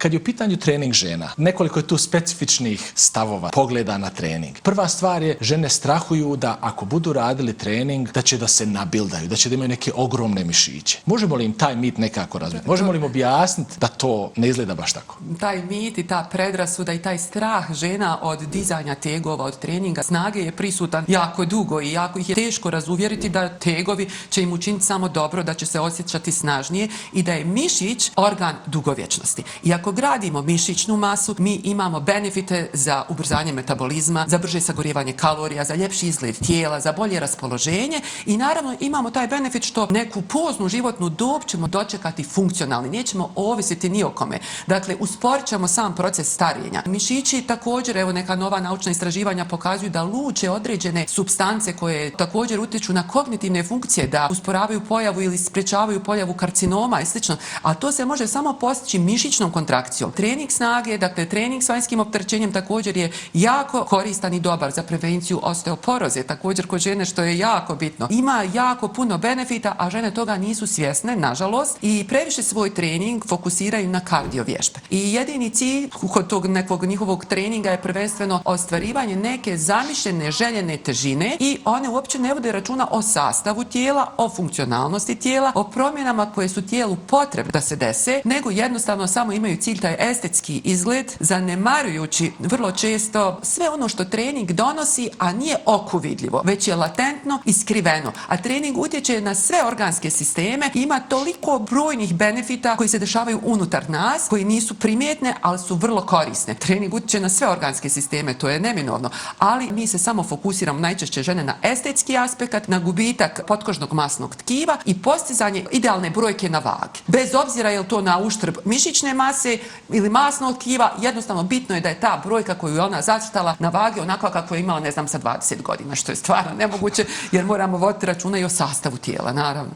Kad je u pitanju trening žena, nekoliko je tu specifičnih stavova, pogleda na trening. Prva stvar je, žene strahuju da ako budu radili trening, da će da se nabildaju, da će da imaju neke ogromne mišiće. Možemo li im taj mit nekako razviti? Možemo li im objasniti da to ne izgleda baš tako? Taj mit i ta predrasuda i taj strah žena od dizanja tegova, od treninga snage je prisutan jako dugo i jako ih je teško razuvjeriti da tegovi će im učiniti samo dobro, da će se osjećati snažnije i da je mišić organ dugovječnosti. I ako gradimo mišićnu masu, mi imamo benefite za ubrzanje metabolizma, za brže sagorijevanje kalorija, za ljepši izgled tijela, za bolje raspoloženje i naravno imamo taj benefit što neku poznu životnu dob ćemo dočekati funkcionalni, nećemo ovisiti ni o kome. Dakle, usporit ćemo sam proces starenja. Mišići također, evo neka nova naučna istraživanja pokazuju da luče određene supstance koje također utječu na kognitivne funkcije, da usporavaju pojavu ili sprječavaju pojavu karcinoma i sl. A to se može samo postići mišićnom kontrakcijom. Trening snage, dakle trening s vanjskim opterećenjem također je jako koristan i dobar za prevenciju osteoporoze, također kod žene što je jako bitno. Ima jako puno benefita, a žene toga nisu svjesne, nažalost, i previše svoj trening fokusiraju na kardio vježbe. I jedini cilj kod tog nekog njihovog treninga je prvenstveno ostvarivanje neke zamišljene, željene težine i one uopće ne vode računa o sastavu tijela, o funkcionalnosti tijela, o promjenama koje su tijelu potrebne da se dese, nego jednostavno samo imaju cilj taj estetski izgled, zanemarujući vrlo često sve ono što trening donosi, a nije oku vidljivo, već je latentno i skriveno. A trening utječe na sve organske sisteme i ima toliko brojnih benefita koji se dešavaju unutar nas, koji nisu primjetne, ali su vrlo korisne. Trening utječe na sve organske sisteme, to je neminovno, ali mi se samo fokusiramo, najčešće žene, na estetski aspekt, na gubitak potkožnog masnog tkiva i postizanje idealne brojke na vagi. Bez obzira je li to na uštrb mišićne mase ili masnog tkiva, jednostavno bitno je da je ta brojka koju je ona zacrtala na vagi onakva kako je imala, ne znam, sa 20 godina, što je stvarno nemoguće jer moramo voditi računa i o sastavu tijela, naravno.